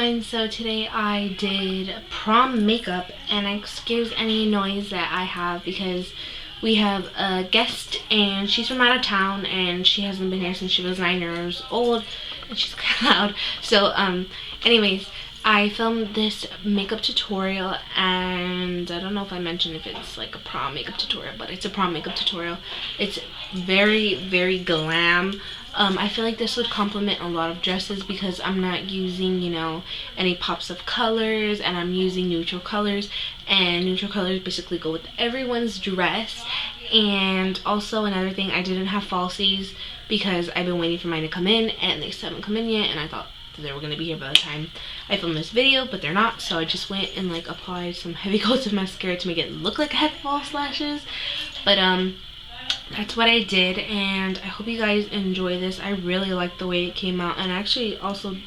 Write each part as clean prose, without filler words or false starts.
everyone, so today I did prom makeup and excuse any noise that I have because we have a guest and she's from out of town and she hasn't been here since she was 9 years old and she's kind of loud. So anyways, I filmed this makeup tutorial and I don't know if I mentioned if it's like a prom makeup tutorial, but it's a prom makeup tutorial. It's very glam. I feel like this would complement a lot of dresses because I'm not using, you know, any pops of colors, and I'm using neutral colors, and neutral colors basically go with everyone's dress. And also another thing, I didn't have falsies because I've been waiting for mine to come in and they still haven't come in yet, and I thought they were going to be here by the time I filmed this video, but they're not. So I just went and like applied some heavy coats of mascara to make it look like I had false lashes. But that's what I did, and I hope you guys enjoy this. I really like the way it came out, and I actually also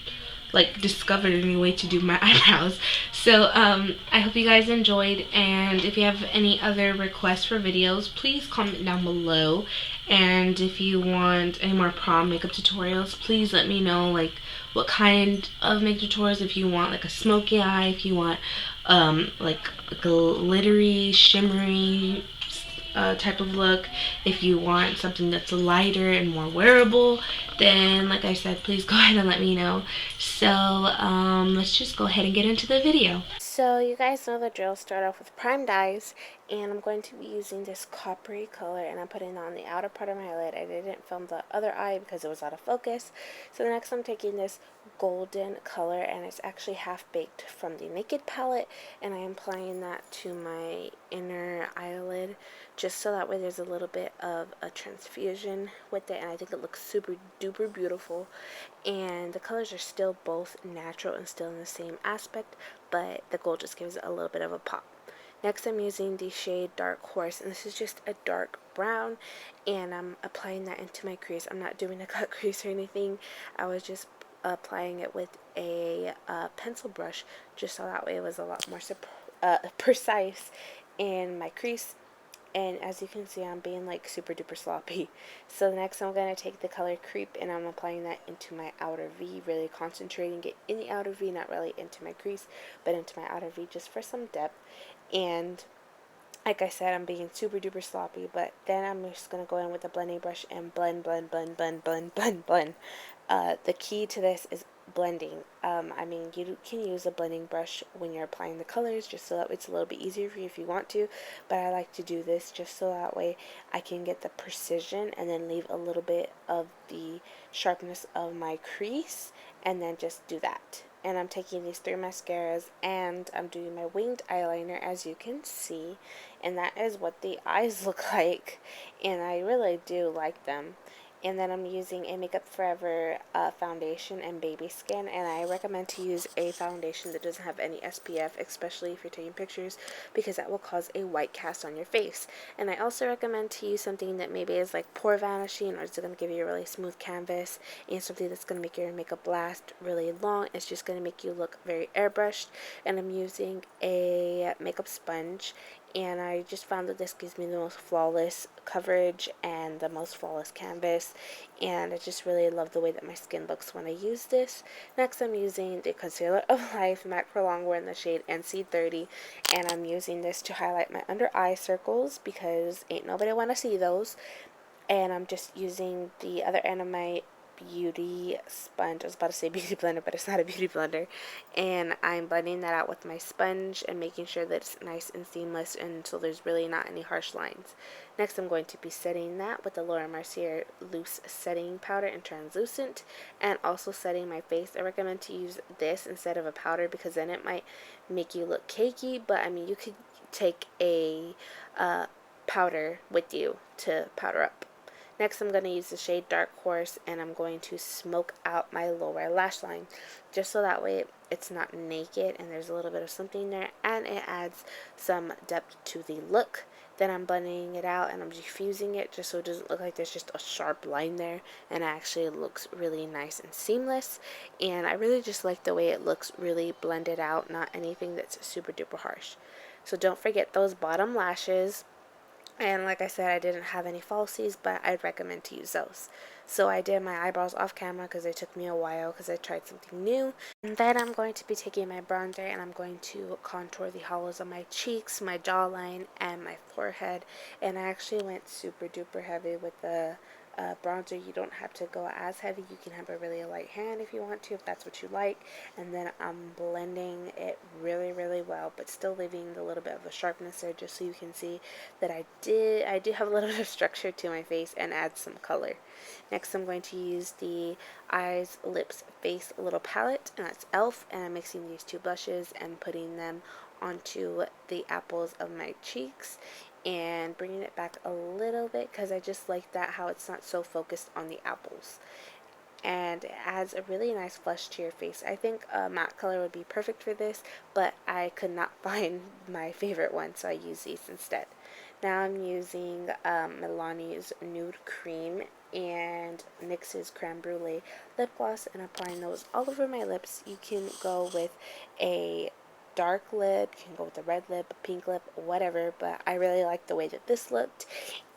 like discovered a new way to do my eyebrows. So I hope you guys enjoyed, and if you have any other requests for videos, please comment down below. And if you want any more prom makeup tutorials, please let me know like what kind of makeup tutorials. If you want like a smoky eye, if you want like glittery shimmery type of look, if you want something that's lighter and more wearable, then like I said, please go ahead and let me know. So let's just go ahead and get into the video. So you guys know the drill. Start off with primed eyes, and I'm going to be using this coppery color, and I'm putting it on the outer part of my lid. I didn't film the other eye because it was out of focus. So next I'm taking this golden color, and it's actually half baked from the Naked palette, and I am applying that to my inner eyelid just so that way there's a little bit of a transfusion with it, and I think it looks super duper beautiful. And the colors are still both natural and still in the same aspect, but the gold just gives it a little bit of a pop. Next I'm using the shade Darkhorse, and this is just a dark brown, and I'm applying that into my crease. I'm not doing a cut crease or anything. I was just applying it with a pencil brush just so that way it was a lot more precise in my crease. And as you can see, I'm being like super duper sloppy. So next I'm going to take the color Creep, and I'm applying that into my outer V, really concentrating it in the outer V, not really into my crease, but into my outer V just for some depth. And like I said, I'm being super duper sloppy, but then I'm just going to go in with a blending brush and blend. The key to this is blending. I mean, you can use a blending brush when you're applying the colors just so that it's a little bit easier for you if you want to, but I like to do this just so that way I can get the precision and then leave a little bit of the sharpness of my crease, and then just do that. And I'm taking these 3 mascaras, and I'm doing my winged eyeliner, as you can see, and that is what the eyes look like, and I really do like them. And then I'm using a Makeup Forever foundation and Babyskin, and I recommend to use a foundation that doesn't have any SPF, especially if you're taking pictures, because that will cause a white cast on your face. And I also recommend to use something that maybe is like pore vanishing, or it's going to give you a really smooth canvas, and something that's going to make your makeup last really long. It's just going to make you look very airbrushed. And I'm using a makeup sponge, and I just found that this gives me the most flawless coverage and the most flawless canvas, and I just really love the way that my skin looks when I use this. Next I'm using the Concealer of Life Matte Prolong. We're in the shade NC30, and I'm using this to highlight my under eye circles because ain't nobody want to see those. And I'm just using the other end of my beauty sponge. I was about to say beauty blender, but it's not a beauty blender. And I'm blending that out with my sponge and making sure that it's nice and seamless, and so there's really not any harsh lines. Next I'm going to be setting that with the Laura Mercier Loose Setting Powder in Translucent, and also setting my face. I recommend to use this instead of a powder because then it might make you look cakey, but I mean, you could take a powder with you to powder up. Next I'm going to use the shade Darkhorse, and I'm going to smoke out my lower lash line just so that way it's not naked and there's a little bit of something there, and it adds some depth to the look. Then I'm blending it out and I'm diffusing it just so it doesn't look like there's just a sharp line there, and it actually looks really nice and seamless. And I really just like the way it looks really blended out, not anything that's super duper harsh. So don't forget those bottom lashes. And like I said, I didn't have any falsies, but I'd recommend to use those. So I did my eyebrows off camera because it took me a while because I tried something new. And then I'm going to be taking my bronzer and I'm going to contour the hollows of my cheeks, my jawline, and my forehead. And I actually went super duper heavy with the bronzer. You don't have to go as heavy. You can have a really light hand if you want to, if that's what you like. And then I'm blending it really, really well, but still leaving a little bit of a sharpness there just so you can see that I do have a little bit of structure to my face and add some color. Next, I'm going to use the Eyes, Lips, Face little palette, and that's e.l.f. And I'm mixing these two blushes and putting them onto the apples of my cheeks and bringing it back a little bit because I just like that how it's not so focused on the apples. And it adds a really nice flush to your face. I think a matte color would be perfect for this, but I could not find my favorite one, so I use these instead. Now I'm using Milani's Nude Cream and NYX's Creme Brulee lip gloss and applying those all over my lips. You can go with a dark lip, you can go with a red lip, a pink lip, whatever, but I really like the way that this looked.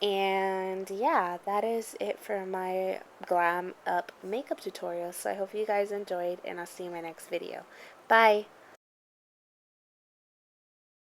And yeah, that is it for my glam up makeup tutorial. So I hope you guys enjoyed, and I'll see you in my next video. Bye!